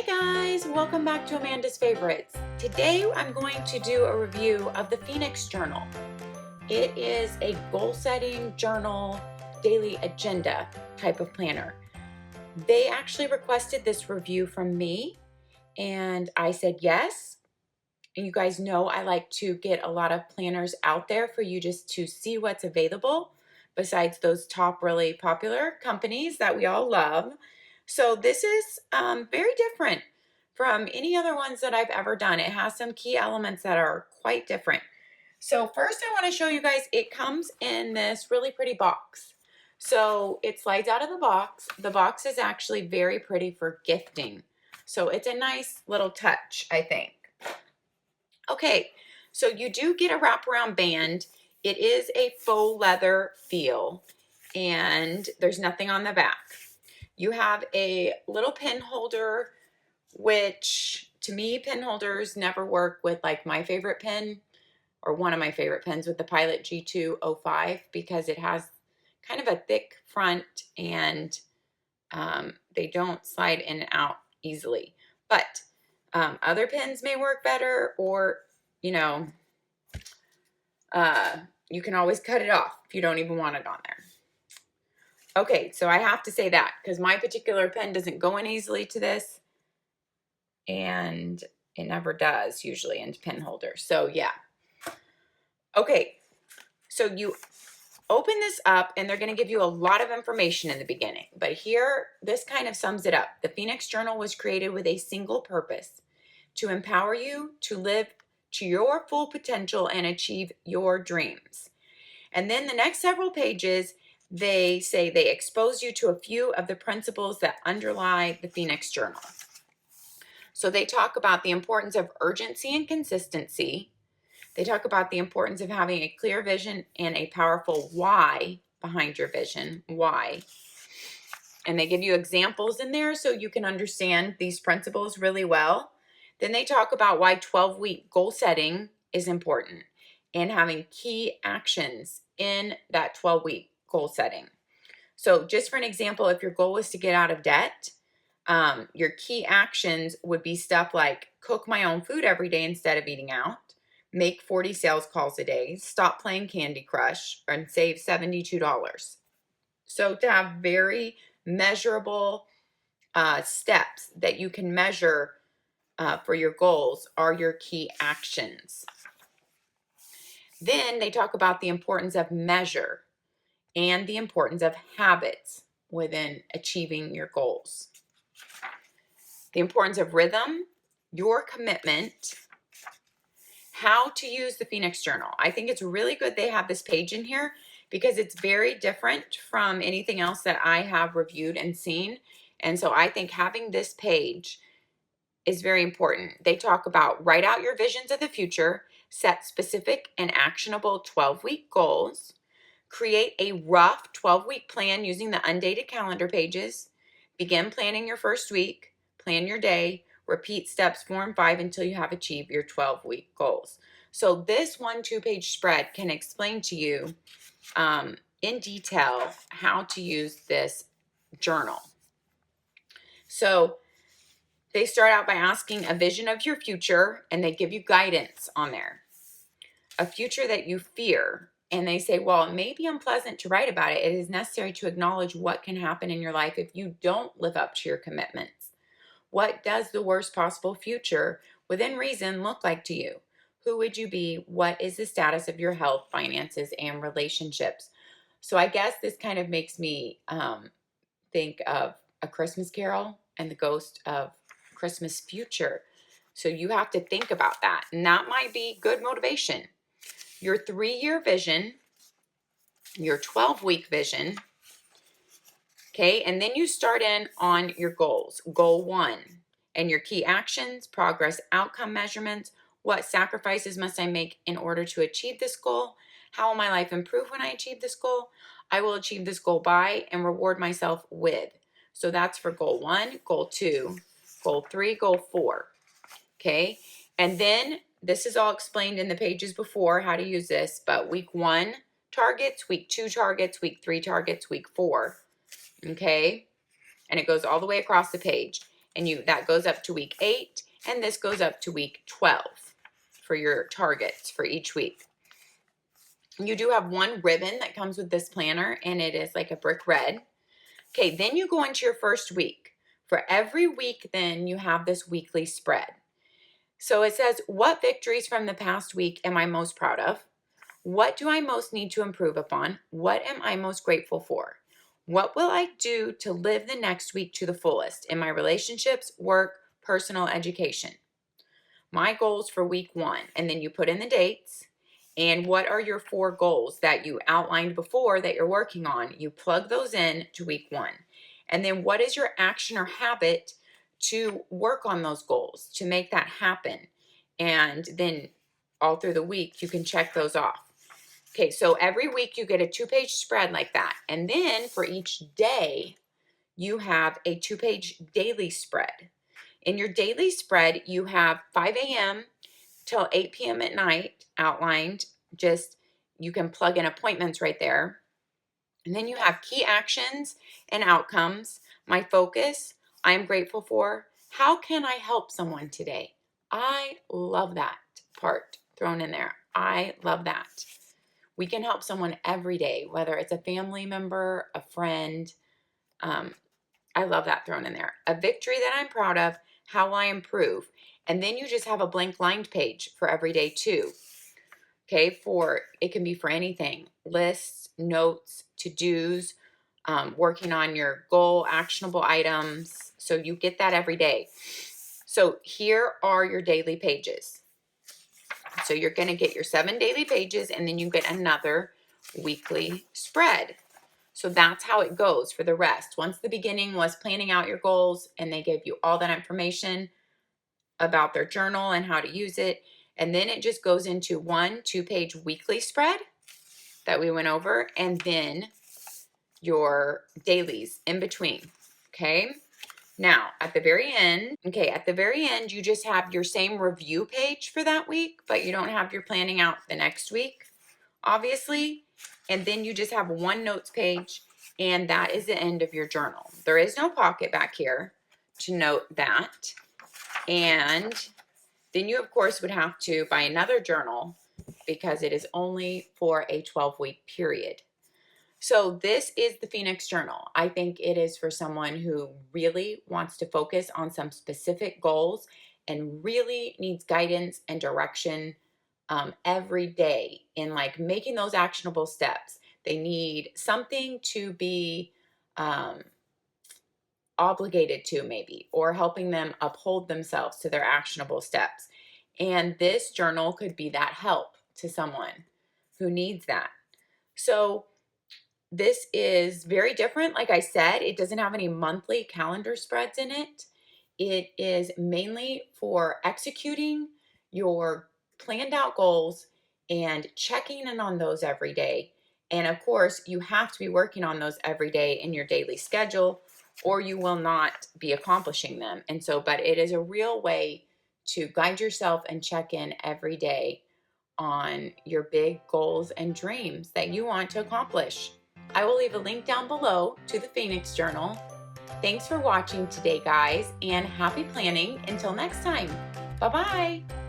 Hey guys, welcome back to Amanda's Favorites. Today I'm going to do a review of the Phoenix Journal. It is a goal-setting journal, daily agenda type of planner. They actually requested this review from me and I said yes. And you guys know I like to get a lot of planners out there for you just to see what's available besides those top really popular companies that we all love. So this is very different from any other ones that I've ever done. It has some key elements that are quite different. So first I want to show you guys, it comes in this really pretty box. So it slides out of the box. The box is actually very pretty for gifting. So it's a nice little touch, I think. Okay, so you do get a wraparound band. It is a faux leather feel, and there's nothing on the back. You have a little pen holder, which to me, pen holders never work with like my favorite pen, or one of my favorite pens with the Pilot G205, because it has kind of a thick front and they don't slide in and out easily. But other pens may work better, or, you know, you can always cut it off if you don't even want it on there. Okay, so I have to say that because my particular pen doesn't go in easily to this, and it never does usually into pen holders. So yeah. Okay, so you open this up and they're going to give you a lot of information in the beginning, but here, this kind of sums it up. The Phoenix Journal was created with a single purpose: to empower you to live to your full potential and achieve your dreams. And then the next several pages, they say they expose you to a few of the principles that underlie the Phoenix Journal. So they talk about the importance of urgency and consistency. They talk about the importance of having a clear vision and a powerful why behind your vision. Why? And they give you examples in there so you can understand these principles really well. Then they talk about why 12-week goal setting is important and having key actions in that 12-week goal setting. So just for an example, if your goal is to get out of debt, your key actions would be stuff like cook my own food every day instead of eating out, make 40 sales calls a day, stop playing Candy Crush, and save $72. So to have very measurable steps that you can measure for your goals are your key actions. Then they talk about the importance of measure and the importance of habits within achieving your goals. The importance of rhythm, your commitment, how to use the Phoenix Journal. I think it's really good they have this page in here because it's very different from anything else that I have reviewed and seen. And so I think having this page is very important. They talk about write out your visions of the future, set specific and actionable 12-week goals, create a rough 12-week plan using the undated calendar pages, begin planning your first week, plan your day, repeat steps 4 and 5 until you have achieved your 12-week goals. So this 1-2-page spread can explain to you in detail how to use this journal. So they start out by asking a vision of your future, and they give you guidance on there. A future that you fear, and they say, well, it may be unpleasant to write about it. It is necessary to acknowledge what can happen in your life if you don't live up to your commitments. What does the worst possible future within reason look like to you? Who would you be? What is the status of your health, finances, and relationships? So I guess this kind of makes me think of A Christmas Carol and the ghost of Christmas future. So you have to think about that, and that might be good motivation. Your 3-year vision, your 12-week vision, okay, and then you start in on your goals. Goal 1, and your key actions, progress, outcome measurements. What sacrifices must I make in order to achieve this goal? How will my life improve when I achieve this goal? I will achieve this goal by and reward myself with. So that's for goal 1, goal 2, goal 3, goal 4. Okay, and then this is all explained in the pages before how to use this, but week 1 targets, week 2 targets, week 3 targets, week 4. Okay, and it goes all the way across the page. And that goes up to week 8, and this goes up to week 12 for your targets for each week. You do have one ribbon that comes with this planner, and it is like a brick red. Okay, then you go into your first week. For every week, then you have this weekly spread. So it says, what victories from the past week am I most proud of? What do I most need to improve upon? What am I most grateful for? What will I do to live the next week to the fullest in my relationships, work, personal education? My goals for week 1, and then you put in the dates. And what are your 4 goals that you outlined before that you're working on? You plug those in to week 1. And then what is your action or habit to work on those goals, to make that happen? And then all through the week, you can check those off. Okay, so every week you get a 2-page spread like that. And then for each day, you have a 2-page daily spread. In your daily spread, you have 5 a.m. till 8 p.m. at night outlined. Just, you can plug in appointments right there. And then you have key actions and outcomes, my focus, I am grateful for, how can I help someone today? I love that part thrown in there. I love that. We can help someone every day, whether it's a family member, a friend. I love that thrown in there. A victory that I'm proud of, how I improve. And then you just have a blank lined page for every day too. Okay, it can be for anything. Lists, notes, to-dos, working on your goal, actionable items. So you get that every day. So here are your daily pages. So you're going to get your 7 daily pages, and then you get another weekly spread. So that's how it goes for the rest. Once the beginning was planning out your goals, and they gave you all that information about their journal and how to use it. And then it just goes into 1 2-page weekly spread that we went over, and then your dailies in between. Okay. Now at the very end, you just have your same review page for that week, but you don't have your planning out the next week, obviously. And then you just have 1 notes page, and that is the end of your journal. There is no pocket back here to note that. And then you, of course, would have to buy another journal because it is only for a 12-week period. So this is the Phoenix Journal. I think it is for someone who really wants to focus on some specific goals and really needs guidance and direction every day in like making those actionable steps. They need something to be obligated to maybe, or helping them uphold themselves to their actionable steps. And this journal could be that help to someone who needs that. So this is very different. Like I said, it doesn't have any monthly calendar spreads in it. It is mainly for executing your planned out goals and checking in on those every day. And of course, you have to be working on those every day in your daily schedule, or you will not be accomplishing them. And so, but it is a real way to guide yourself and check in every day on your big goals and dreams that you want to accomplish. I will leave a link down below to the Phoenix Journal. Thanks for watching today, guys, and happy planning until next time. Bye-bye.